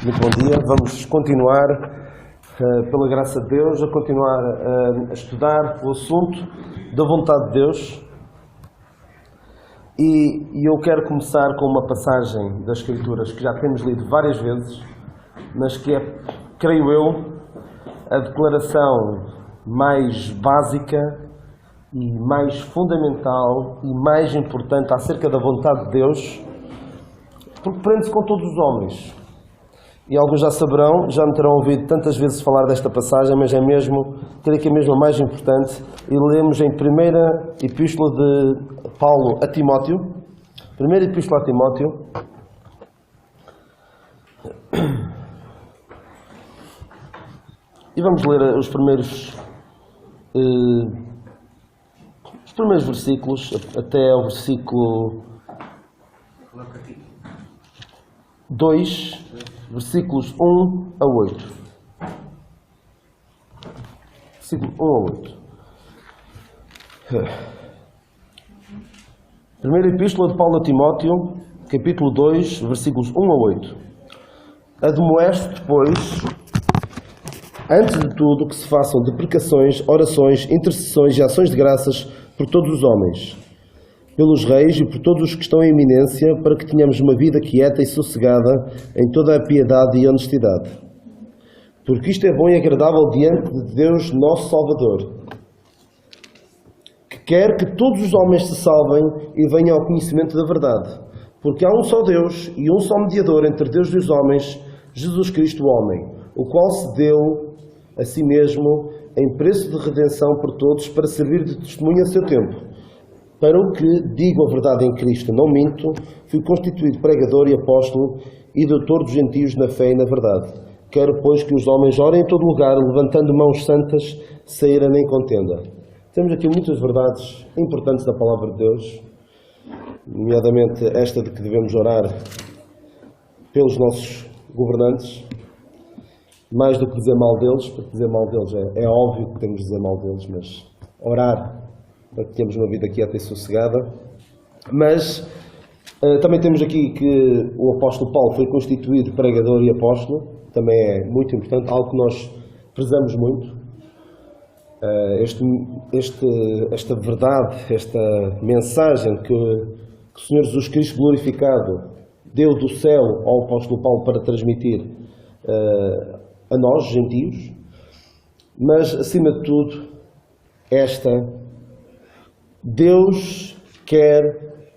Muito bom dia. Vamos continuar, pela graça de Deus, a continuar a estudar o assunto da vontade de Deus. E eu quero começar com uma passagem das Escrituras que já temos lido várias vezes, mas que é, creio eu, a declaração mais básica e mais fundamental e mais importante acerca da vontade de Deus, porque prende-se com todos os homens. E alguns já saberão, já me terão ouvido tantas vezes falar desta passagem, mas é mesmo, creio que é mesmo a mais importante. E lemos em primeira epístola de Paulo a Timóteo, primeira epístola a Timóteo, e vamos ler os primeiros versículos, até ao versículo 2, versículos 1 a 8. Versículo 1 a 8. Primeira epístola de Paulo a Timóteo, capítulo 2, versículos 1 a 8. Admoeste, pois, antes de tudo, que se façam deprecações, orações, intercessões e ações de graças por todos os homens, pelos reis e por todos os que estão em eminência, para que tenhamos uma vida quieta e sossegada em toda a piedade e honestidade. Porque isto é bom e agradável diante de Deus, nosso Salvador, que quer que todos os homens se salvem e venham ao conhecimento da verdade. Porque há um só Deus e um só mediador entre Deus e os homens, Jesus Cristo, o homem, o qual se deu a si mesmo em preço de redenção por todos, para servir de testemunho a seu tempo. Para o que digo a verdade em Cristo, não minto, fui constituído pregador e apóstolo e doutor dos gentios na fé e na verdade. Quero, pois, que os homens orem em todo lugar, levantando mãos santas, sem ira nem contenda. Temos aqui muitas verdades importantes da palavra de Deus, nomeadamente esta de que devemos orar pelos nossos governantes, mais do que dizer mal deles, porque dizer mal deles é óbvio que temos de dizer mal deles, mas orar para que tenhamos uma vida quieta e sossegada. Mas também temos aqui que o apóstolo Paulo foi constituído pregador e apóstolo, também é muito importante, algo que nós prezamos muito. Esta verdade, esta mensagem que o Senhor Jesus Cristo glorificado deu do céu ao apóstolo Paulo para transmitir a nós, gentios, mas acima de tudo, Deus quer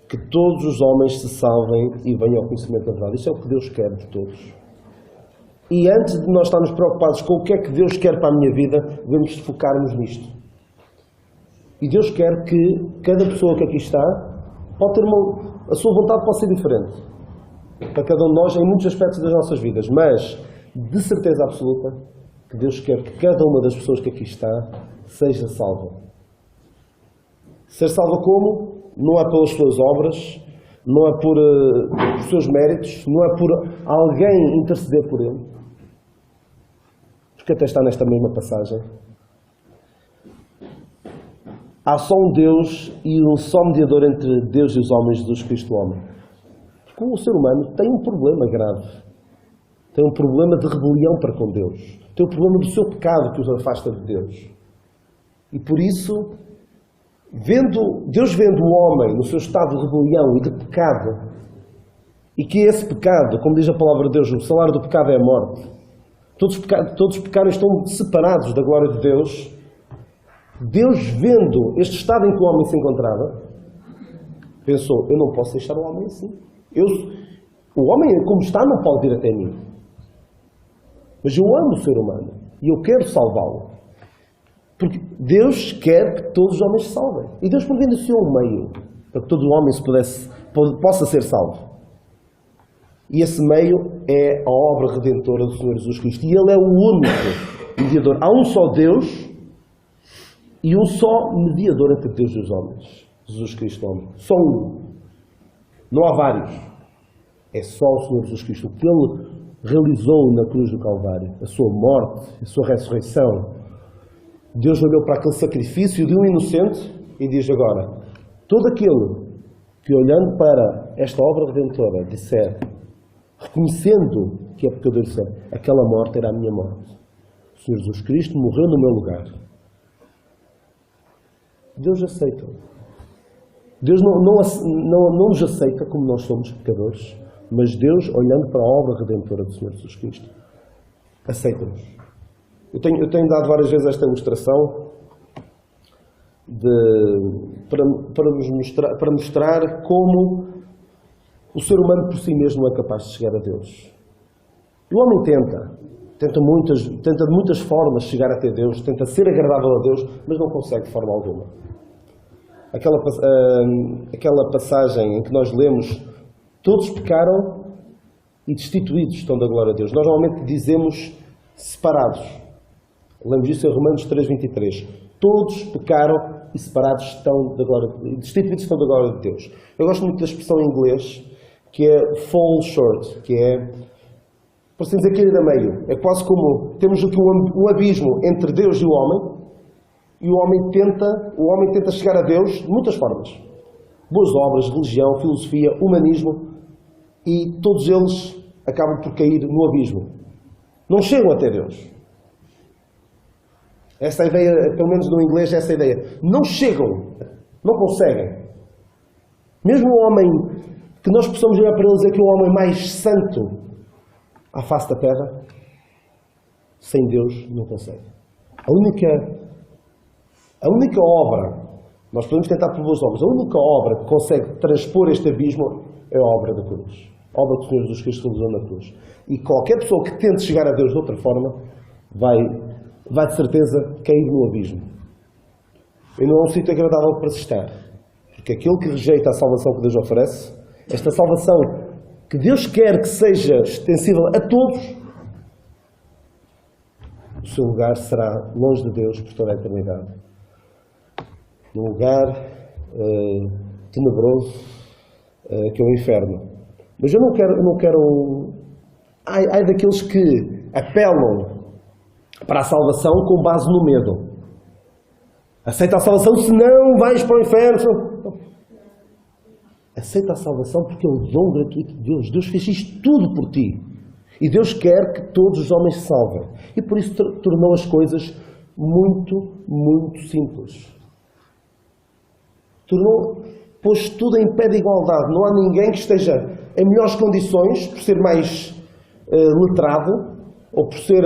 que todos os homens se salvem e venham ao conhecimento da verdade. Isso é o que Deus quer de todos. E antes de nós estarmos preocupados com o que é que Deus quer para a minha vida, devemos focar-nos nisto. E Deus quer que cada pessoa que aqui está, pode ter a sua vontade pode ser diferente para cada um de nós em muitos aspectos das nossas vidas, mas de certeza absoluta que Deus quer que cada uma das pessoas que aqui está seja salva. Ser salva como? Não é pelas suas obras, não é por os seus méritos, não é por alguém interceder por ele. Porque até está nesta mesma passagem. Há só um Deus e um só mediador entre Deus e os homens, Jesus Cristo, o homem. Porque o ser humano tem um problema grave. Tem um problema de rebelião para com Deus. Tem um problema do seu pecado que os afasta de Deus. E por isso, Deus vendo o homem no seu estado de rebelião e de pecado, e que esse pecado, como diz a palavra de Deus, o salário do pecado é a morte. Todos os pecados estão separados da glória de Deus. Deus, vendo este estado em que o homem se encontrava, pensou, eu não posso deixar o homem assim. O homem, como está, não pode vir até mim. Mas eu amo o ser humano e eu quero salvá-lo. Porque Deus quer que todos os homens se salvem. E Deus providenciou um meio para que todo o homem possa ser salvo. E esse meio é a obra redentora do Senhor Jesus Cristo. E Ele é o único mediador. Há um só Deus e um só mediador entre Deus e os homens. Jesus Cristo, homem. Só um. Não há vários. É só o Senhor Jesus Cristo. O que Ele realizou na cruz do Calvário. A sua morte, a sua ressurreição. Deus olhou para aquele sacrifício de um inocente e diz agora, todo aquele que olhando para esta obra redentora disser, reconhecendo que é pecador e disser, aquela morte era a minha morte. O Senhor Jesus Cristo morreu no meu lugar. Deus aceita. Deus não nos aceita como nós somos pecadores, mas Deus, olhando para a obra redentora do Senhor Jesus Cristo, aceita-nos. Eu tenho dado várias vezes esta ilustração para mostrar como o ser humano por si mesmo não é capaz de chegar a Deus. E o homem tenta de muitas formas chegar até Deus, tenta ser agradável a Deus, mas não consegue de forma alguma. Aquela passagem em que nós lemos, todos pecaram e destituídos estão da glória de Deus. Nós normalmente dizemos separados. Lemos isso em Romanos 3:23. Todos pecaram e separados estão da glória de Deus, destituídos estão da glória de Deus. Eu gosto muito da expressão em inglês, que é fall short, que é, por assim dizer, cair a meio. É quase como temos aqui um abismo entre Deus e o homem o homem tenta chegar a Deus de muitas formas. Boas obras, religião, filosofia, humanismo, e todos eles acabam por cair no abismo. Não chegam até Deus. Essa ideia, pelo menos no inglês, é essa ideia. Não chegam, não conseguem. Mesmo o homem que nós possamos olhar para ele e dizer que é o homem mais santo à face da terra, sem Deus não consegue. A única obra, nós podemos tentar por boas obras, a única obra que consegue transpor este abismo é a obra da cruz. A obra que o Senhor Jesus Cristo realizou na cruz. E qualquer pessoa que tente chegar a Deus de outra forma, vai de certeza cair no abismo. E não é um sítio agradável para se estar. Porque aquele que rejeita a salvação que Deus oferece, esta salvação que Deus quer que seja extensível a todos, o seu lugar será longe de Deus por toda a eternidade. Num lugar tenebroso que é o inferno. Mas eu não quero... Ai daqueles que apelam para a salvação com base no medo. Aceita a salvação, senão vais para o inferno. Aceita a salvação porque é o dom gratuito de Deus. Deus fez isto tudo por ti. E Deus quer que todos os homens se salvem. E por isso tornou as coisas muito, muito simples. Pôs tudo em pé de igualdade. Não há ninguém que esteja em melhores condições por ser mais letrado ou por ser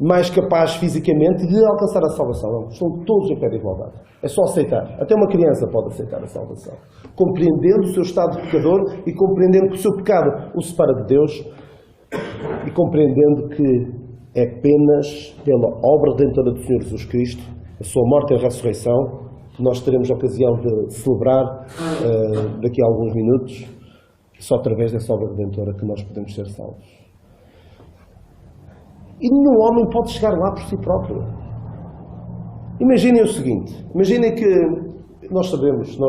mais capaz fisicamente de alcançar a salvação. Não, estão todos em pé de igualdade. É só aceitar. Até uma criança pode aceitar a salvação. Compreendendo o seu estado de pecador e compreendendo que o seu pecado o separa de Deus e compreendendo que é apenas pela obra redentora do Senhor Jesus Cristo, a sua morte e a ressurreição, que nós teremos a ocasião de celebrar daqui a alguns minutos, só através dessa obra redentora que nós podemos ser salvos. E nenhum homem pode chegar lá por si próprio. Imaginem o seguinte, imaginem que nós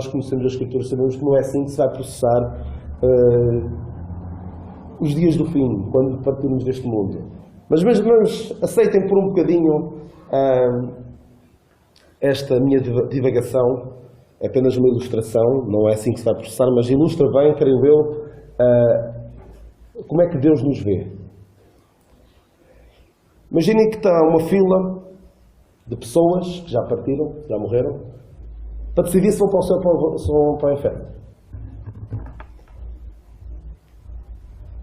conhecemos a Escritura, sabemos que não é assim que se vai processar os dias do fim, quando partirmos deste mundo. Mas aceitem por um bocadinho esta minha divagação, é apenas uma ilustração, não é assim que se vai processar, mas ilustra bem, creio eu, como é que Deus nos vê. Imaginem que está uma fila de pessoas que já partiram, já morreram, para decidir se vão para o céu ou se vão para o inferno.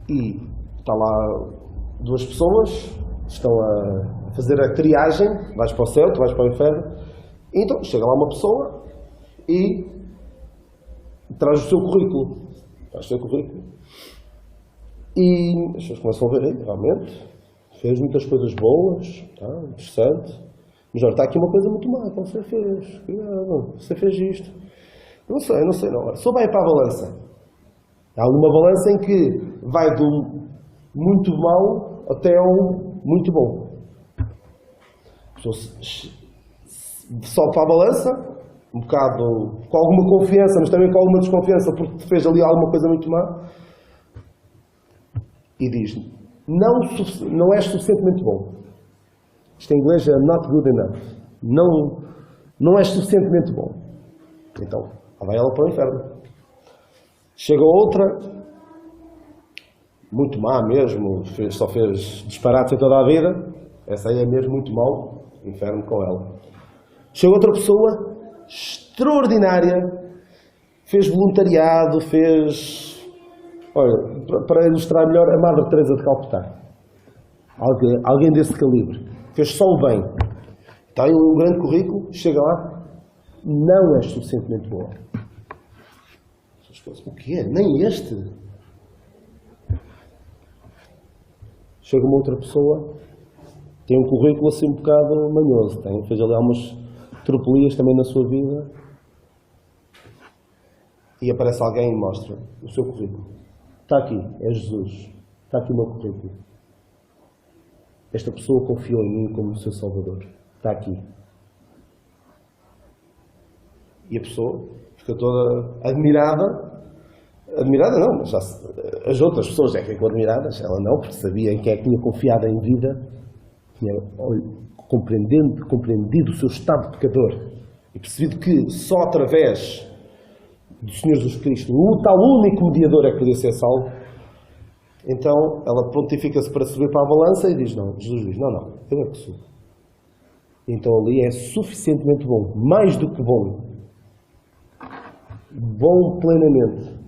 E está lá duas pessoas, estão a fazer a triagem, vais para o céu, tu vais para o inferno. E então chega lá uma pessoa e traz o seu currículo. E as pessoas começam a ver, realmente, fez muitas coisas boas, interessante. Mas olha, está aqui uma coisa muito má que você fez. Cuidado, você fez isto. Não sei não. Só vai para a balança. Há uma balança em que vai do muito mau até ao muito bom. Só para a balança, um bocado com alguma confiança, mas também com alguma desconfiança, porque fez ali alguma coisa muito má. E diz, não és suficientemente bom. Isto em inglês é not good enough. Não és suficientemente bom. Então, lá vai ela para o inferno. Chega outra, muito má mesmo, só fez disparates em toda a vida, essa aí é mesmo muito mau, inferno com ela. Chega outra pessoa extraordinária, fez voluntariado, fez... Olha, para ilustrar melhor, a Madre Teresa de Calcutá. Alguém desse calibre. Fez só o bem. Tem um grande currículo, chega lá, não és suficientemente boa. O quê? Nem este? Chega uma outra pessoa, tem um currículo assim um bocado manhoso, fez ali algumas tropelias também na sua vida, e aparece alguém e mostra o seu currículo. Está aqui, é Jesus. Está aqui o meu currículo. Esta pessoa confiou em mim como o seu Salvador. Está aqui. E a pessoa fica toda admirada. Admirada não, mas as outras pessoas é que ficam admiradas. Ela não, porque sabia em quem é que tinha confiado em vida. Tinha compreendido o seu estado de pecador. E percebido que só através do Senhor Jesus Cristo, o tal único mediador é que podia ser salvo. Então ela prontifica-se para subir para a balança e diz, não, Jesus diz, não, eu é que subo. Então ali é suficientemente bom, mais do que bom. Bom plenamente.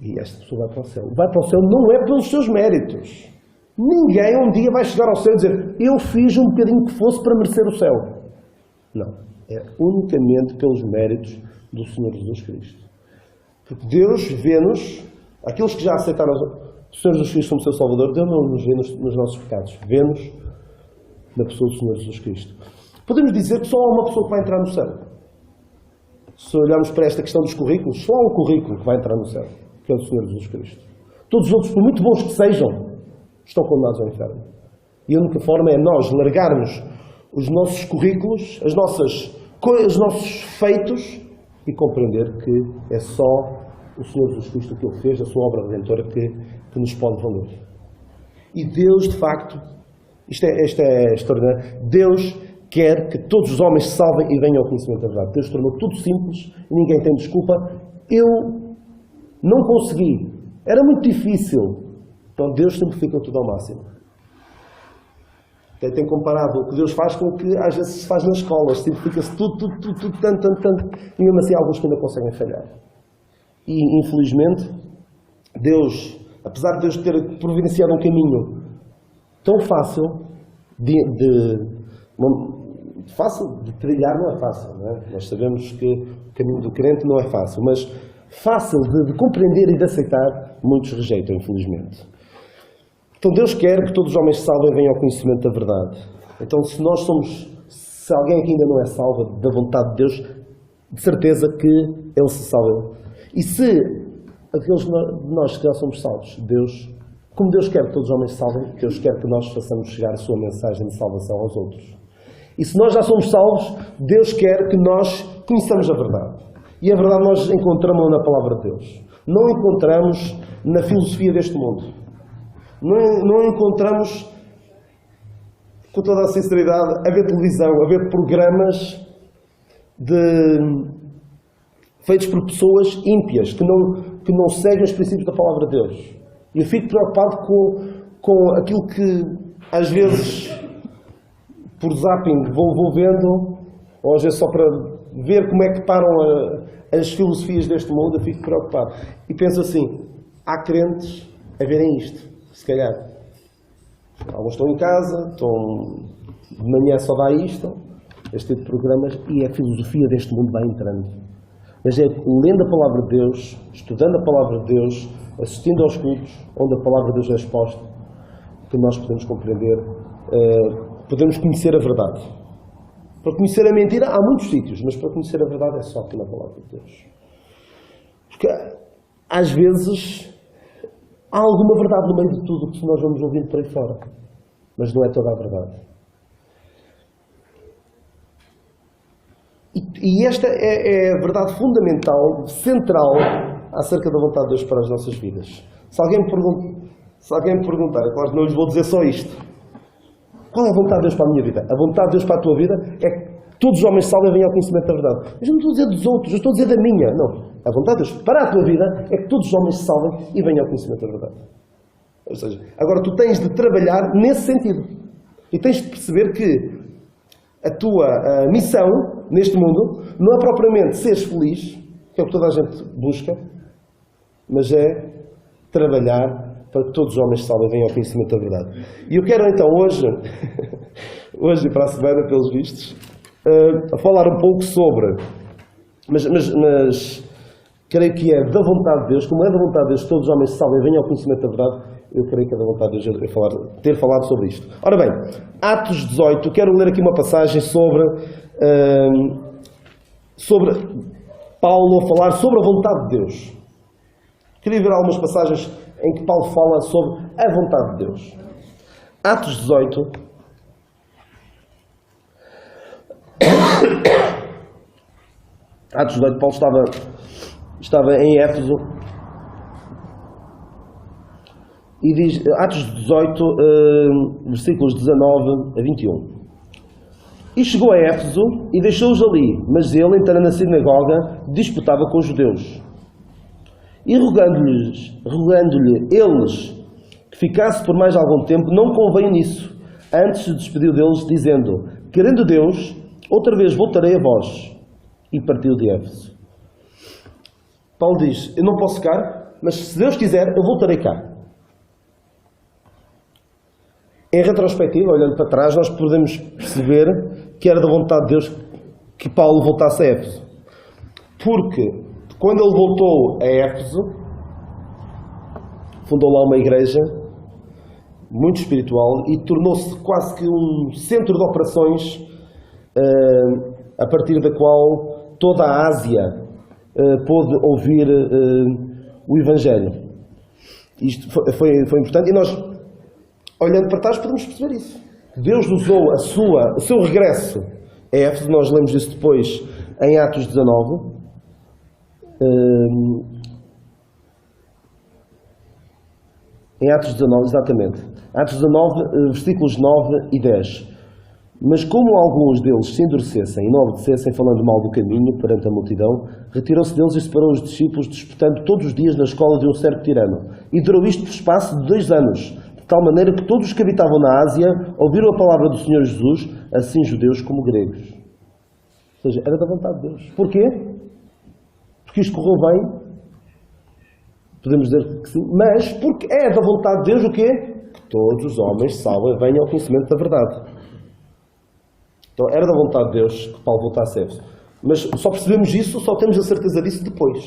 E esta pessoa vai para o céu. Vai para o céu não é pelos seus méritos. Ninguém um dia vai chegar ao céu e dizer, eu fiz um bocadinho que fosse para merecer o céu. Não, é unicamente pelos méritos do Senhor Jesus Cristo. Porque Deus vê-nos, aqueles que já aceitaram o Senhor Jesus Cristo como seu Salvador, Deus não nos vê nos nossos pecados, vê-nos na pessoa do Senhor Jesus Cristo. Podemos dizer que só há uma pessoa que vai entrar no céu. Se olharmos para esta questão dos currículos, só há um currículo que vai entrar no céu, que é o Senhor Jesus Cristo. Todos os outros, por muito bons que sejam, estão condenados ao inferno. E a única forma é nós largarmos os nossos currículos, os nossos feitos, e compreender que é só o Senhor Jesus Cristo que Ele fez, a sua obra redentora que nos pode valer. E Deus, de facto, isto é extraordinário, Deus quer que todos os homens se salvem e venham ao conhecimento da verdade. Deus tornou tudo simples, ninguém tem desculpa. Eu não consegui, era muito difícil. Então Deus simplifica tudo ao máximo. Tem comparado o que Deus faz com o que às vezes se faz nas escolas. Simplifica-se tudo, tanto. E mesmo assim alguns que ainda conseguem falhar. E infelizmente, Deus, apesar de Deus ter providenciado um caminho tão fácil de trilhar, não é fácil, não é? Nós sabemos que o caminho do crente não é fácil, mas fácil de compreender e de aceitar, muitos rejeitam, infelizmente. Então Deus quer que todos os homens se salvem e venham ao conhecimento da verdade. Então se alguém aqui ainda não é salvo da vontade de Deus, de certeza que ele se salva. E se aqueles de nós que já somos salvos, como Deus quer que todos os homens se salvem, Deus quer que nós façamos chegar a sua mensagem de salvação aos outros. E se nós já somos salvos, Deus quer que nós conheçamos a verdade. E a verdade nós encontramos na palavra de Deus. Não encontramos na filosofia deste mundo. Não encontramos, com toda a sinceridade, a ver televisão, a ver programas feitos por pessoas ímpias, que não seguem os princípios da palavra de Deus. E eu fico preocupado com aquilo que, às vezes, por zapping, vou vendo, ou às vezes só para ver como é que param as filosofias deste mundo, eu fico preocupado. E penso assim, há crentes a verem isto. Se calhar, alguns estão em casa, de manhã só dá isto, este tipo de programas, e a filosofia deste mundo vai entrando. Mas é lendo a palavra de Deus, estudando a palavra de Deus, assistindo aos cultos, onde a palavra de Deus é exposta, que nós podemos compreender, podemos conhecer a verdade. Para conhecer a mentira há muitos sítios, mas para conhecer a verdade é só aqui na palavra de Deus. Porque, às vezes, há alguma verdade no meio de tudo o que nós vamos ouvindo por aí fora, mas não é toda a verdade. E esta é a verdade fundamental, central, acerca da vontade de Deus para as nossas vidas. Se alguém me perguntar, claro que não lhes vou dizer só isto. Qual é a vontade de Deus para a minha vida? A vontade de Deus para a tua vida é que todos os homens salvem e venham ao conhecimento da verdade. Mas eu não estou a dizer dos outros, eu estou a dizer da minha. Não. A vontade de Deus para a tua vida é que todos os homens se salvem e venham ao conhecimento da verdade. Ou seja, agora tu tens de trabalhar nesse sentido. E tens de perceber que a tua missão neste mundo não é propriamente seres feliz, que é o que toda a gente busca, mas é trabalhar para que todos os homens se salvem e venham ao conhecimento da verdade. E eu quero então hoje, hoje e para a semana, pelos vistos, falar um pouco sobre, mas creio que é da vontade de Deus, como é da vontade de Deus que todos os homens se salvem e venham ao conhecimento da verdade, eu creio que é da vontade de Deus ter falado sobre isto. Ora bem, Atos 18, quero ler aqui uma passagem sobre Paulo a falar sobre a vontade de Deus. Queria ver algumas passagens em que Paulo fala sobre a vontade de Deus. Atos 18. Atos 18, Paulo estava em Éfeso e diz, Atos 18, versículos 19 a 21. E chegou a Éfeso e deixou-os ali, mas ele, entrando na sinagoga, disputava com os judeus. E rogando-lhe eles que ficasse por mais algum tempo, não conveio nisso. Antes se despediu deles, dizendo, querendo Deus, outra vez voltarei a vós. E partiu de Éfeso. Paulo diz, eu não posso ficar, mas se Deus quiser, eu voltarei cá. Em retrospectiva, olhando para trás, nós podemos perceber que era da vontade de Deus que Paulo voltasse a Éfeso. Porque quando ele voltou a Éfeso, fundou lá uma igreja muito espiritual e tornou-se quase que um centro de operações a partir da qual toda a Ásia pôde ouvir o Evangelho. Isto foi importante e nós, olhando para trás, podemos perceber isso. Deus usou o seu regresso a Éfeso, nós lemos isso depois em Atos 19, em Atos 19, exatamente. Atos 19, versículos 9 e 10. Mas como alguns deles se endurecessem e não obedecessem, falando mal do caminho perante a multidão, retirou-se deles e separou os discípulos, disputando todos os dias na escola de um certo tirano. E durou isto por espaço de 2 anos, de tal maneira que todos os que habitavam na Ásia ouviram a palavra do Senhor Jesus, assim judeus como gregos. Ou seja, era da vontade de Deus. Porquê? Porque isto correu bem, podemos dizer que sim, mas porque é da vontade de Deus o quê? Que todos os homens salvem e venham ao conhecimento da verdade. Então era da vontade de Deus que Paulo voltasse a Éfeso. Mas só percebemos isso, só temos a certeza disso depois.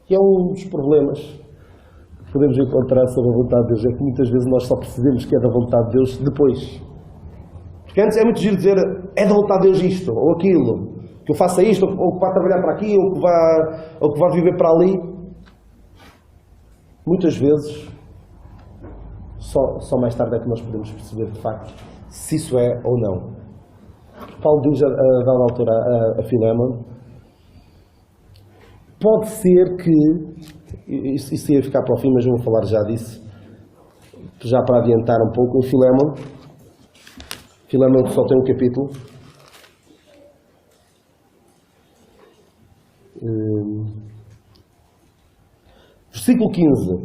E é um dos problemas que podemos encontrar sobre a vontade de Deus, é que muitas vezes nós só percebemos que é da vontade de Deus depois. Porque antes é muito giro dizer, é da vontade de Deus isto, ou aquilo, que eu faça isto, ou que vá trabalhar para aqui, ou que vá viver para ali. Muitas vezes, só mais tarde é que nós podemos perceber de facto se isso é ou não. Paulo diz a dada altura a Filémon, pode ser que, isso ia ficar para o fim, mas eu vou falar já disso, já para adiantar um pouco, em Filémon que só tem um capítulo, versículo 15,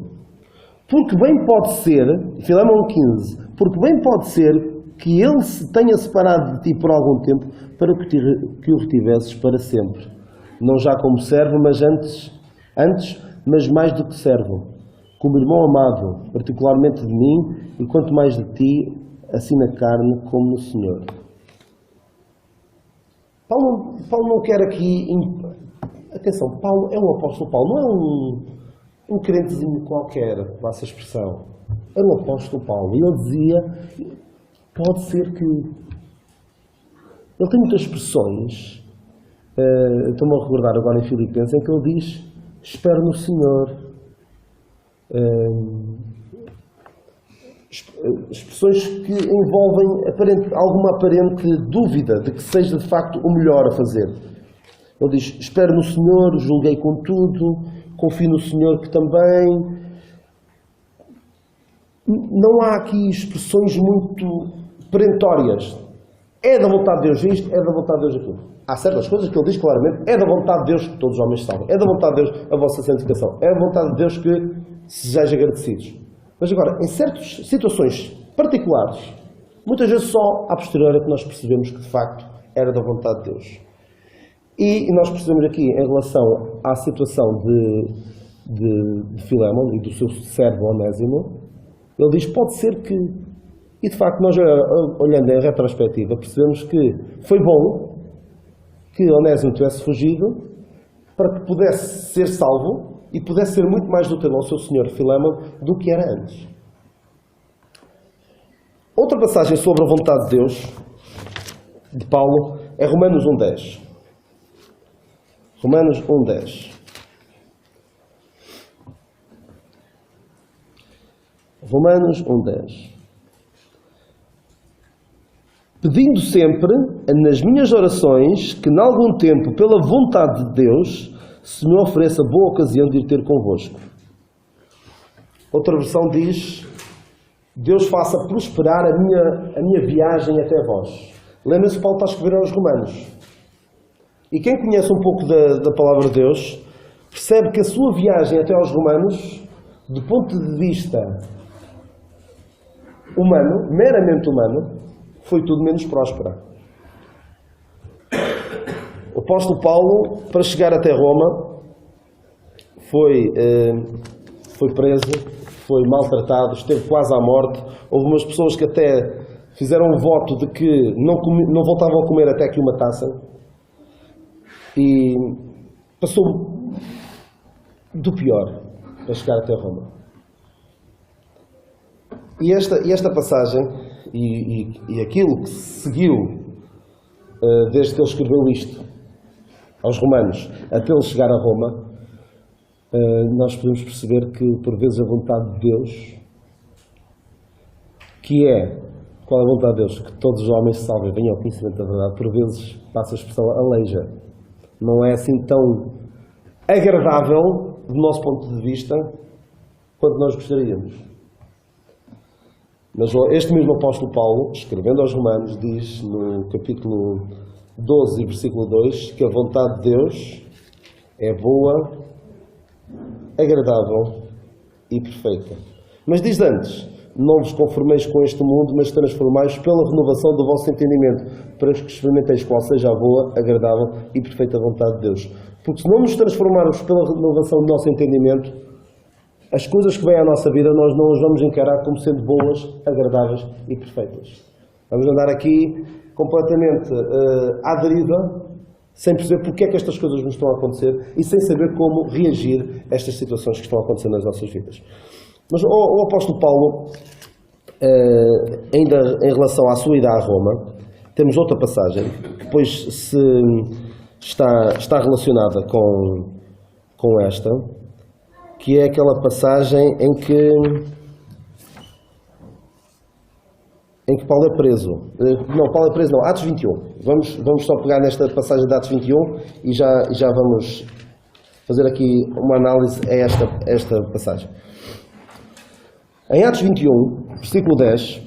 porque bem pode ser, Filémon 15, porque bem pode ser que ele se tenha separado de ti por algum tempo para que o retivesses para sempre. Não já como servo, mas antes, mas mais do que servo. Como irmão amado, particularmente de mim, e quanto mais de ti, assim na carne como no Senhor. Paulo não quer aqui... Atenção, Paulo é um apóstolo Paulo, não é um crentezinho qualquer, passa a expressão. Era um apóstolo Paulo. E ele dizia... Pode ser que... Ele tem muitas expressões, estou-me a recordar agora em Filipenses, em que ele diz, espero no Senhor. Expressões que envolvem alguma aparente dúvida de que seja de facto o melhor a fazer. Ele diz, espero no Senhor, julguei com tudo, confio no Senhor que também... Não há aqui expressões muito... perentórias. É da vontade de Deus isto, é da vontade de Deus aquilo. há certas coisas que ele diz claramente, é da vontade de Deus que todos os homens salvem, é da vontade de Deus a vossa santificação, é da vontade de Deus que sejais agradecidos. Mas agora, em certas situações particulares, muitas vezes só a posteriori é que nós percebemos que de facto era da vontade de Deus. E nós percebemos aqui, em relação à situação de Filémon e do seu servo Onésimo, ele diz, pode ser que, e de facto nós olhando em retrospectiva, percebemos que foi bom que Onésimo tivesse fugido para que pudesse ser salvo e pudesse ser muito mais útil ao seu senhor Filémon do que era antes. Outra passagem sobre a vontade de Deus, de Paulo, é Romanos 1:10. Romanos 1:10. Romanos 1:10. Pedindo sempre, nas minhas orações, que, em algum tempo, pela vontade de Deus, se me ofereça boa ocasião de ir ter convosco. Outra versão diz, Deus faça prosperar a minha viagem até vós. Lembra-se, Paulo está a escrever aos Romanos. E quem conhece um pouco da palavra de Deus, percebe que a sua viagem até aos Romanos, do ponto de vista humano, meramente humano, foi tudo menos próspera. O apóstolo Paulo, para chegar até Roma, foi preso, foi maltratado, esteve quase à morte. Houve umas pessoas que até fizeram um voto de que não voltavam a comer até que o matassem. E passou do pior para chegar até Roma. E esta passagem, e aquilo que seguiu, desde que ele escreveu isto aos Romanos, até ele chegar a Roma, nós podemos perceber que, por vezes, a vontade de Deus, qual é a vontade de Deus? Que todos os homens se salvem, venham ao conhecimento da verdade, por vezes, passa a expressão, aleija. Não é assim tão agradável, do nosso ponto de vista, quanto nós gostaríamos. Mas este mesmo apóstolo Paulo, escrevendo aos Romanos, diz no capítulo 12, versículo 2, que a vontade de Deus é boa, agradável e perfeita. Mas diz antes, não vos conformeis com este mundo, mas transformai-vos pela renovação do vosso entendimento, para que experimenteis qual seja a boa, agradável e perfeita vontade de Deus. Porque se não nos transformarmos pela renovação do nosso entendimento, as coisas que vêm à nossa vida nós não as vamos encarar como sendo boas, agradáveis e perfeitas. Vamos andar aqui completamente à deriva, sem perceber porque é que estas coisas nos estão a acontecer e sem saber como reagir a estas situações que estão a acontecer nas nossas vidas. Mas o apóstolo Paulo, ainda em relação à sua ida a Roma, temos outra passagem que depois está relacionada com esta, que é aquela passagem em que Paulo é preso. Não, Paulo é preso não, Atos 21. Vamos só pegar nesta passagem de Atos 21 e já vamos fazer aqui uma análise a esta passagem. Em Atos 21, versículo 10,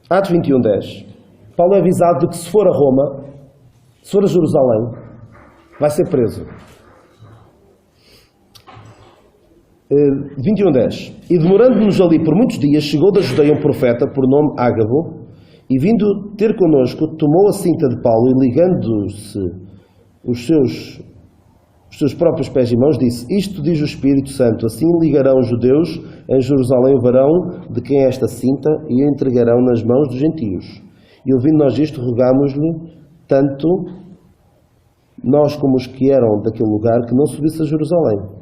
Atos 21, 10, Paulo é avisado de que se for a Roma, se for a Jerusalém, vai ser preso. 21:10. E demorando-nos ali por muitos dias, chegou da Judeia um profeta, por nome Ágabo, e vindo ter connosco, tomou a cinta de Paulo e ligando-se os seus próprios pés e mãos, disse, isto diz o Espírito Santo, assim ligarão os judeus em Jerusalém o varão de quem é esta cinta e a entregarão nas mãos dos gentios. E ouvindo nós isto, rogámos-lhe, tanto nós como os que eram daquele lugar, que não subisse a Jerusalém.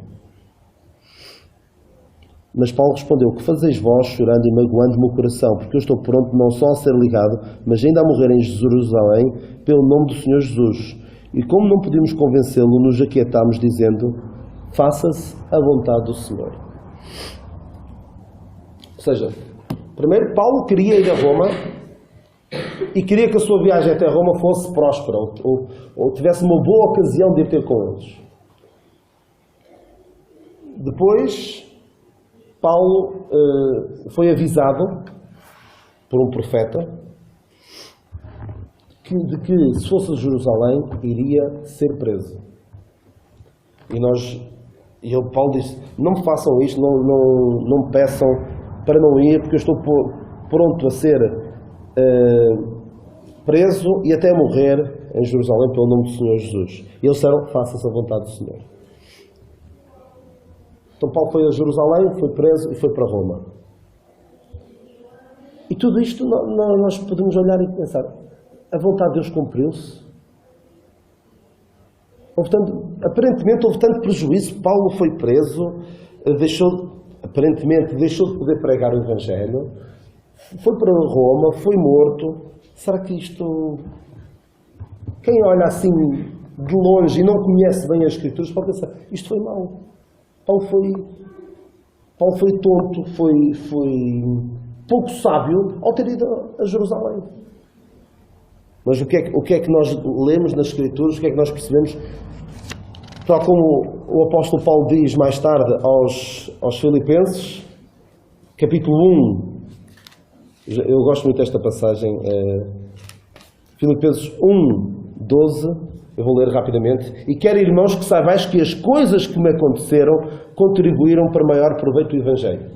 Mas Paulo respondeu, que fazeis vós chorando e magoando-me o coração, porque eu estou pronto não só a ser ligado, mas ainda a morrer em Jerusalém, pelo nome do Senhor Jesus. E como não podíamos convencê-lo, nos aquietámos, dizendo, faça-se a vontade do Senhor. Ou seja, primeiro Paulo queria ir a Roma e queria que a sua viagem até Roma fosse próspera, ou tivesse uma boa ocasião de ir ter com eles. Depois, Paulo foi avisado por um profeta de que se fosse a Jerusalém, iria ser preso. E Paulo disse, não me façam isto, não me peçam para não ir, porque eu estou pronto a ser preso e até morrer em Jerusalém pelo nome do Senhor Jesus. E eles disseram, faça-se a vontade do Senhor. Então Paulo foi a Jerusalém, foi preso e foi para Roma. E tudo isto nós podemos olhar e pensar, a vontade de Deus cumpriu-se? Aparentemente houve tanto prejuízo, Paulo foi preso, aparentemente deixou de poder pregar o Evangelho, foi para Roma, foi morto. Será que isto... Quem olha assim de longe e não conhece bem as Escrituras pode pensar, isto foi mau. Paulo foi tonto, foi pouco sábio ao ter ido a Jerusalém. Mas o que é que nós lemos nas Escrituras, o que é que nós percebemos? Tal como o apóstolo Paulo diz mais tarde aos Filipenses, capítulo 1, eu gosto muito desta passagem, Filipenses 1, 12, eu vou ler rapidamente. E quero, irmãos, que saibais que as coisas que me aconteceram contribuíram para maior proveito do Evangelho.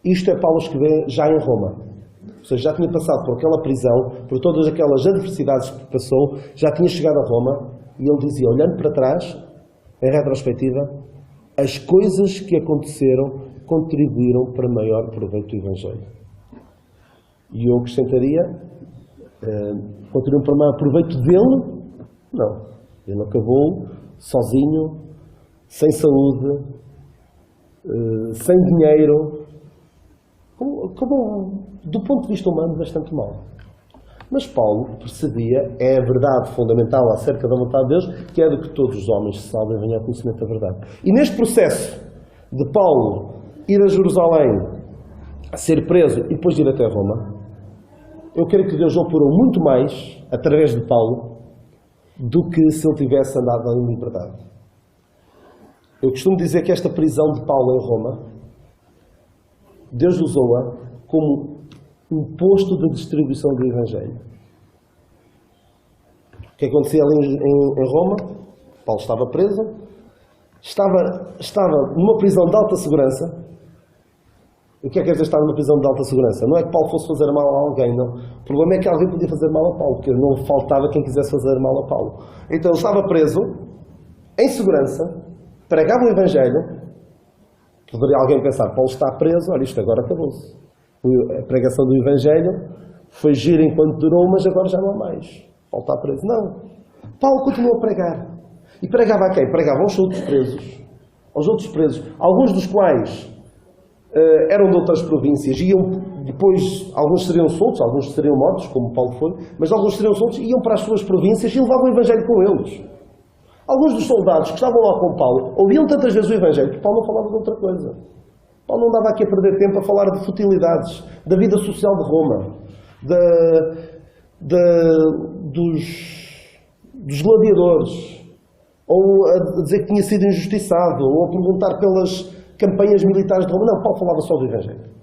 Isto é Paulo escrever já em Roma. Ou seja, já tinha passado por aquela prisão, por todas aquelas adversidades que passou, já tinha chegado a Roma, e ele dizia, olhando para trás, em retrospectiva, as coisas que aconteceram contribuíram para maior proveito do Evangelho. E eu acrescentaria, contribuíram para maior proveito dele? Não. Ele acabou sozinho, sem saúde, sem dinheiro. Acabou, do ponto de vista humano, bastante mal. Mas Paulo percebia, é a verdade fundamental acerca da vontade de Deus, que é de que todos os homens se salvem e venham ao conhecimento da verdade. E neste processo de Paulo ir a Jerusalém, a ser preso e depois de ir até Roma, eu creio que Deus operou muito mais através de Paulo do que se ele tivesse andado em liberdade. Eu costumo dizer que esta prisão de Paulo em Roma, Deus usou-a como um posto de distribuição do Evangelho. O que acontecia ali em Roma? Paulo estava preso, estava numa prisão de alta segurança. O que é que quer dizer estar numa prisão de alta segurança? Não é que Paulo fosse fazer mal a alguém, não. O problema é que alguém podia fazer mal a Paulo, porque não faltava quem quisesse fazer mal a Paulo. Então ele estava preso, em segurança, pregava o Evangelho. Poderia alguém pensar, Paulo está preso, olha, isto agora acabou-se. A pregação do Evangelho foi gira enquanto durou, mas agora já não há mais. Paulo está preso. Não. Paulo continuou a pregar. E pregava a quem? Pregava aos outros presos. Aos outros presos. Alguns dos quais eram de outras províncias. Iam depois, alguns seriam soltos, alguns seriam mortos, como Paulo foi, mas alguns seriam soltos, iam para as suas províncias e levavam o Evangelho com eles. Alguns dos soldados que estavam lá com Paulo ouviam tantas vezes o Evangelho que Paulo não falava de outra coisa. Paulo não dava aqui a perder tempo a falar de futilidades, da vida social de Roma, dos gladiadores, ou a dizer que tinha sido injustiçado, ou a perguntar pelas campanhas militares de Roma. Não, Paulo falava só do Evangelho.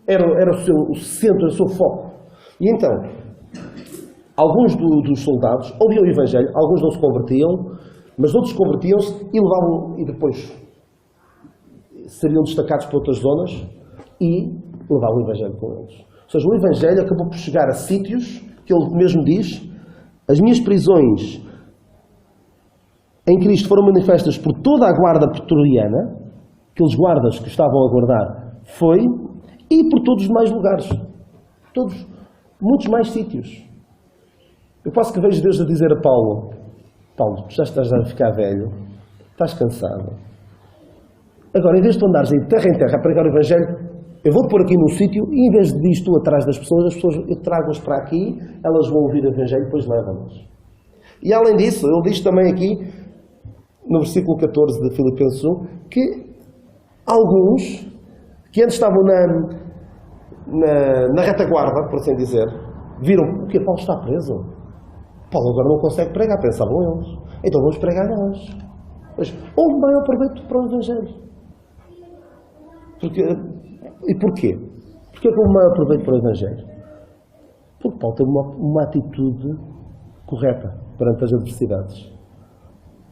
Era o centro, o seu foco. E então, alguns dos soldados ouviam o Evangelho, alguns não se convertiam, mas outros convertiam-se e levavam, e depois seriam destacados para outras zonas e levavam o Evangelho com eles. Ou seja, o Evangelho acabou por chegar a sítios que ele mesmo diz, as minhas prisões em Cristo foram manifestas por toda a guarda pretoriana, aqueles guardas que estavam a guardar, e por todos os demais lugares. Todos, muitos mais sítios. Eu quase que vejo Deus a dizer a Paulo, Paulo, já estás a ficar velho, estás cansado. Agora, em vez de andares de terra em terra a pregar o Evangelho, eu vou-te pôr aqui num sítio e em vez de ir tu atrás das pessoas, eu trago-as para aqui, elas vão ouvir o Evangelho e depois levam-nas. E além disso, ele diz também aqui, no versículo 14 de Filipenses 1, que alguns que antes estavam na retaguarda, por assim dizer, viram, o que Paulo está preso? Paulo agora não consegue pregar, pensavam eles. Então vamos pregar nós. Mas houve maior proveito para o Evangelho. E porquê? Porquê que houve maior proveito para o Evangelho? Porque Paulo teve uma atitude correta perante as adversidades.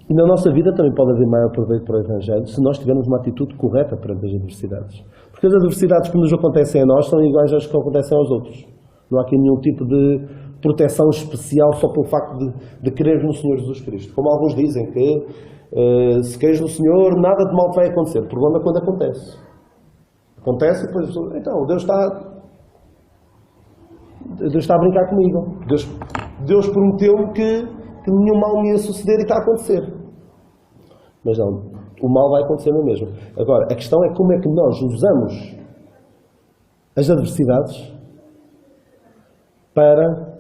E na nossa vida também pode haver maior proveito para o Evangelho se nós tivermos uma atitude correta perante as adversidades. Porque as adversidades que nos acontecem a nós são iguais às que acontecem aos outros. Não há aqui nenhum tipo de proteção especial só pelo facto de crer no Senhor Jesus Cristo. Como alguns dizem que se creres no Senhor, nada de mal vai acontecer. O problema é quando acontece. Acontece e depois as pessoas, então, Deus está a brincar comigo. Deus prometeu-me que nenhum mal me ia suceder e está a acontecer. Mas não, o mal vai acontecer na mesma. Agora, a questão é como é que nós usamos as adversidades para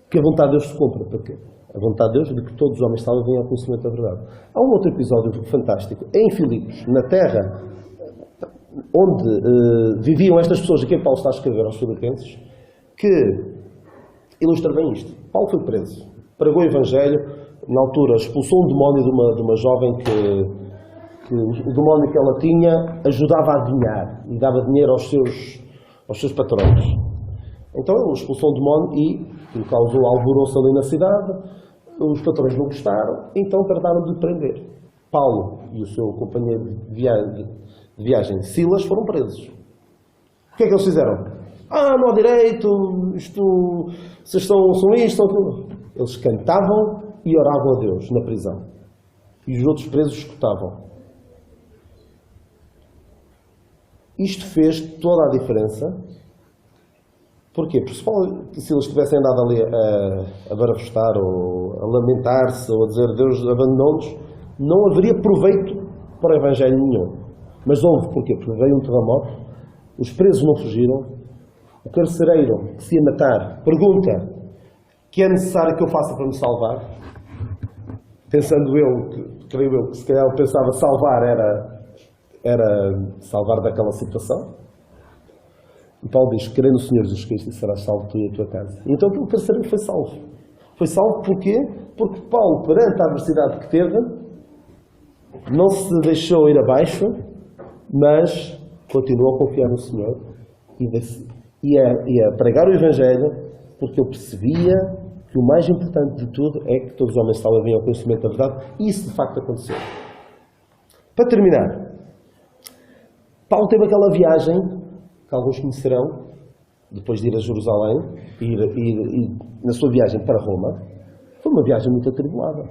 que a vontade de Deus se cumpra. Porque a vontade de Deus é de que todos os homens salvos venham ao conhecimento da verdade. Há um outro episódio fantástico, em Filipos, na terra onde viviam estas pessoas a quem Paulo está a escrever aos Filipenses, que ilustra bem isto. Paulo foi preso, pregou o Evangelho, na altura expulsou um demónio de uma jovem que o demónio que ela tinha ajudava a adivinhar e dava dinheiro aos seus patrões. Então ele expulsou um demónio e causou alvoroço ali na cidade, os patrões não gostaram, então trataram de prender. Paulo e o seu companheiro de viagem, Silas, foram presos. O que é que eles fizeram? Não há direito, vocês são isto, são aquilo. Eles cantavam e oravam a Deus na prisão. E os outros presos escutavam. Isto fez toda a diferença. Porquê? Porque se Paulo e Silas tivessem andado ali a barafustar, ou a lamentar-se, ou a dizer Deus abandonou-nos, não haveria proveito para o Evangelho nenhum. Mas houve, porquê? Porque veio um terremoto, os presos não fugiram, o carcereiro que se ia matar pergunta: que é necessário que eu faça para me salvar? Pensando creio eu, que se calhar eu pensava salvar era salvar daquela situação. E Paulo diz: crê no Senhor Jesus Cristo e serás salvo tu e a tua casa. E então o carcereiro foi salvo. Foi salvo porquê? Porque Paulo, perante a adversidade que teve, não se deixou ir abaixo, mas continuou a confiar no Senhor e a pregar o Evangelho, porque ele percebia que o mais importante de tudo é que todos os homens salvos venham ao conhecimento da verdade, e isso de facto aconteceu. Para terminar, Paulo teve aquela viagem que alguns conhecerão, depois de ir a Jerusalém e na sua viagem para Roma. Foi uma viagem muito atribulada.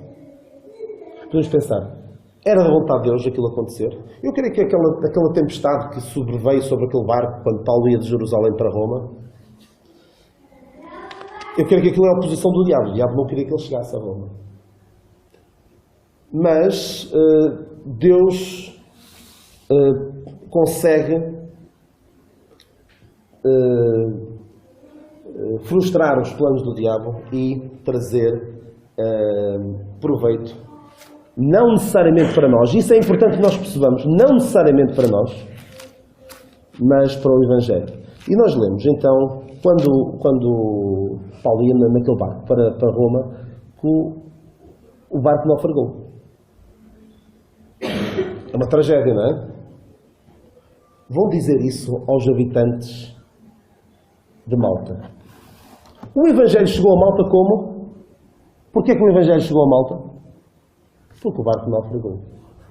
Podemos pensar, era da vontade de Deus aquilo acontecer? Eu creio que aquela tempestade que sobreveio sobre aquele barco quando Paulo ia de Jerusalém para Roma, eu creio que aquilo é a oposição do diabo. O diabo não queria que ele chegasse a Roma. Mas Deus consegue frustrar os planos do diabo e trazer proveito, não necessariamente para nós, isso é importante que nós percebamos, não necessariamente para nós, mas para o Evangelho. E nós lemos, então, quando Paulo ia naquele barco para Roma, o barco naufragou. É uma tragédia, não é? Vão dizer isso aos habitantes de Malta. O Evangelho chegou a Malta como? Porquê que o Evangelho chegou a Malta? Porque o barco naufragou.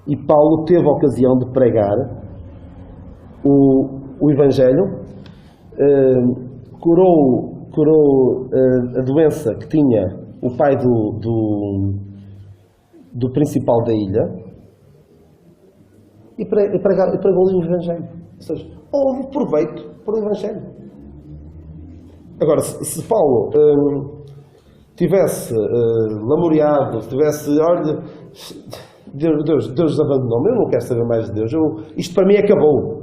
E Paulo teve a ocasião de pregar o Evangelho, curou a doença que tinha o pai do principal da ilha e pregou ali o Evangelho. Ou seja, houve proveito para o Evangelho. Agora, se Paulo tivesse lamoreado, olha, Deus abandonou-me, eu não quero saber mais de Deus, isto para mim acabou.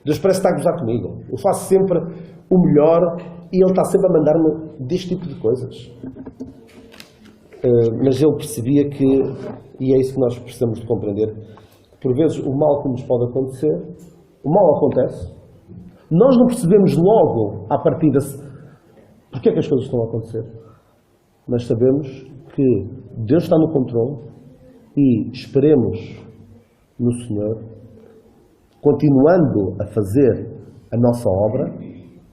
Deus parece estar a gozar comigo. Eu faço sempre o melhor e Ele está sempre a mandar-me deste tipo de coisas. Mas ele percebia que, e é isso que nós precisamos de compreender, que por vezes o mal que nos pode acontecer, o mal acontece, nós não percebemos logo à partida porque é que as coisas estão a acontecer. Mas sabemos que Deus está no controle e esperemos no Senhor, continuando a fazer a nossa obra,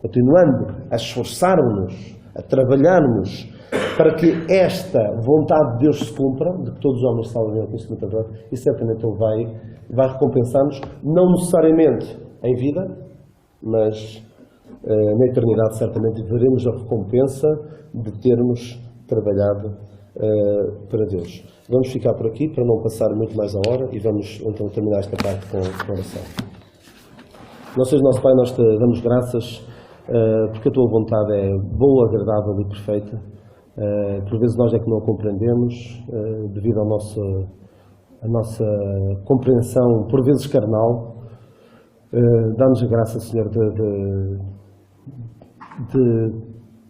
continuando a esforçarmos, a trabalharmos para que esta vontade de Deus se cumpra, de que todos os homens salvem ao conhecimento da verdade, e certamente Ele vai recompensar-nos, não necessariamente em vida, mas na eternidade certamente veremos a recompensa de termos trabalhado para Deus. Vamos ficar por aqui para não passar muito mais a hora e vamos então terminar esta parte com oração. Nosso Deus, nosso Pai, nós te damos graças porque a Tua vontade é boa, agradável e perfeita. Por vezes nós é que não a compreendemos devido à nossa compreensão, por vezes carnal. Dá-nos a graça, Senhor, de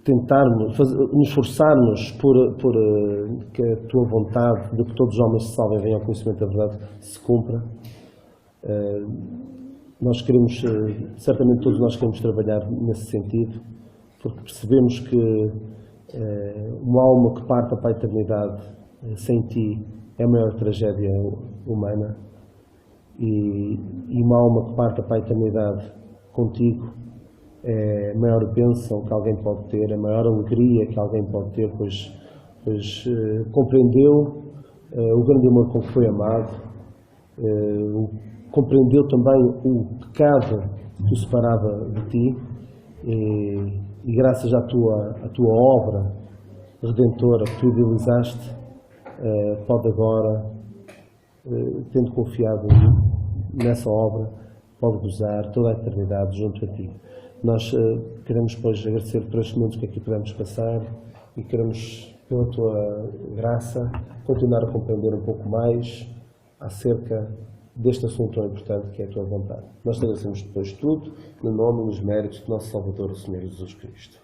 tentarmos, nos esforçarmos por que a Tua vontade de que todos os homens se salvem e venham ao conhecimento da verdade se cumpra. Nós queremos, certamente todos nós queremos trabalhar nesse sentido, porque percebemos que uma alma que parte para a eternidade sem Ti é a maior tragédia humana, e uma alma que parte para a eternidade contigo é a maior bênção que alguém pode ter, a maior alegria que alguém pode ter, pois compreendeu o grande amor com que foi amado, compreendeu também o pecado que o separava de Ti, e graças à tua obra redentora que Tu idealizaste, pode agora, tendo confiado nessa obra, pode gozar toda a eternidade junto a Ti. Nós queremos, pois, agradecer por estes momentos que aqui podemos passar e queremos, pela Tua graça, continuar a compreender um pouco mais acerca deste assunto tão importante que é a Tua vontade. Nós agradecemos depois tudo, no nome e nos méritos do nosso Salvador, o Senhor Jesus Cristo.